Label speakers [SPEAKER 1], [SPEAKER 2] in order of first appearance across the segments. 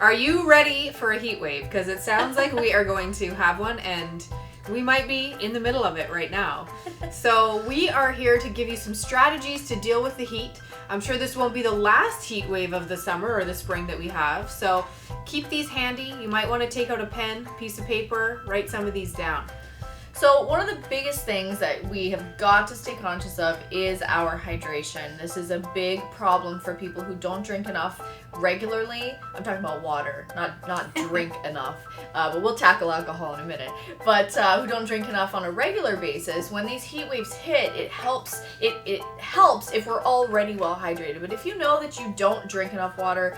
[SPEAKER 1] Are you ready for a heat wave? Because it sounds like we are going to have one, and we might be in the middle of it right now. So we are here to give you some strategies to deal with the heat. I'm sure this won't be the last heat wave of the summer or the spring that we have. So keep these handy. You might want to take out a pen, piece of paper, write some of these down.
[SPEAKER 2] So one of the biggest things that we have got to stay conscious of is our hydration. This is a big problem for people who don't drink enough regularly. I'm talking about water, not drink enough. But we'll tackle alcohol in a minute. But who don't drink enough on a regular basis. When these heat waves hit, it helps if we're already well hydrated. But if you know that you don't drink enough water,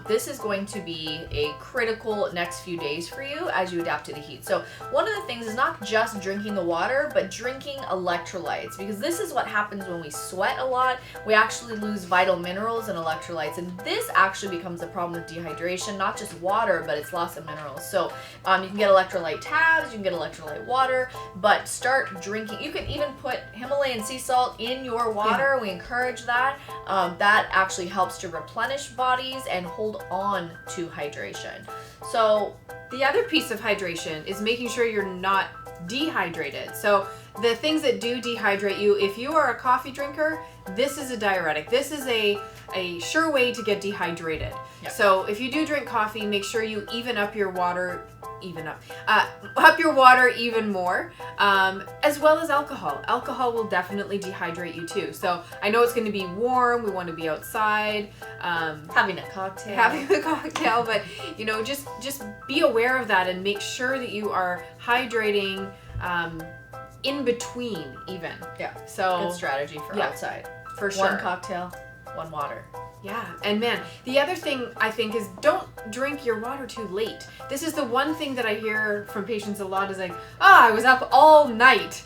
[SPEAKER 2] this is going to be a critical next few days for you as you adapt to the heat. So one of the things is not just drinking the water, but drinking electrolytes, because this is what happens when we sweat a lot. We actually lose vital minerals and electrolytes, and this actually becomes a problem with dehydration, not just water, but it's loss of minerals. So you can get electrolyte tabs, you can get electrolyte water, but start drinking. You can even put Himalayan sea salt in your water. We encourage that. That actually helps to replenish bodies and hold on to hydration. So
[SPEAKER 1] the other piece of hydration is making sure you're not dehydrated. So the things that do dehydrate you, if you are a coffee drinker, this is a diuretic. This is a sure way to get dehydrated. Yep. So if you do drink coffee, make sure you up your water even more, as well as alcohol. Alcohol will definitely dehydrate you too. So I know it's going to be warm. We want to be outside,
[SPEAKER 2] having a cocktail,
[SPEAKER 1] but just be aware of that and make sure that you are hydrating in between even.
[SPEAKER 2] Yeah.
[SPEAKER 1] So
[SPEAKER 2] good strategy for outside.
[SPEAKER 1] For sure.
[SPEAKER 2] One cocktail, one water.
[SPEAKER 1] Yeah, and man, the other thing I think is don't drink your water too late. This is the one thing that I hear from patients a lot is like, I was up all night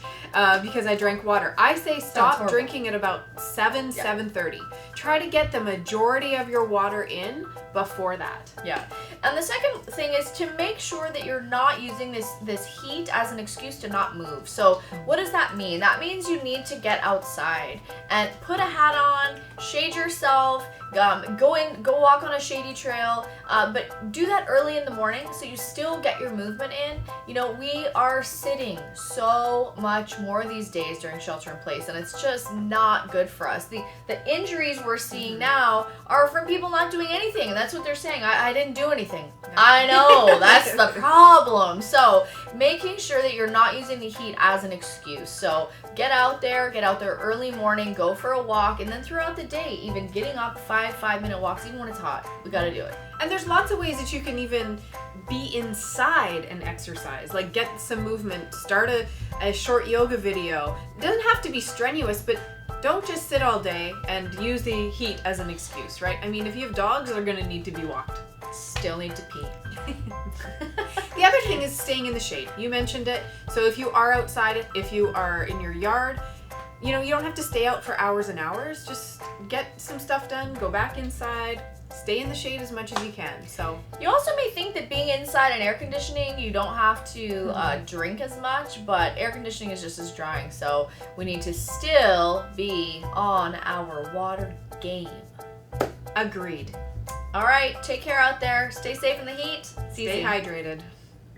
[SPEAKER 1] because I drank water. I say stop drinking at about 7:30. Try to get the majority of your water in before that.
[SPEAKER 2] Yeah. And the second thing is to make sure that you're not using this heat as an excuse to not move. So what does that mean? That means you need to get outside and put a hat on, shade yourself, go walk on a shady trail, but do that early in the morning so you still get your movement in. We are sitting so much more these days during shelter in place, and it's just not good for us. The injuries we're seeing now are from people not doing anything, and that's what they're saying. I didn't do anything. I know, that's the problem. So making sure that you're not using the heat as an excuse. So get out there early morning, go for a walk, and then throughout the day, even getting up 5-minute walks, even when it's hot. We got to do it.
[SPEAKER 1] And there's lots of ways that you can even be inside and exercise, like get some movement, start a short yoga video. It doesn't have to be strenuous, but don't just sit all day and use the heat as an excuse, right? I mean, if you have dogs, they're going to need to be walked.
[SPEAKER 2] Still need to pee.
[SPEAKER 1] The other thing is staying in the shade. You mentioned it. So if you are outside, if you are in your yard, you don't have to stay out for hours and hours. Just get some stuff done, go back inside, stay in the shade as much as you can. So
[SPEAKER 2] you also may think that being inside and air conditioning, you don't have to drink as much, but air conditioning is just as drying. So we need to still be on our water game.
[SPEAKER 1] Agreed.
[SPEAKER 2] All right, take care out there. Stay safe in the heat.
[SPEAKER 1] Stay hydrated.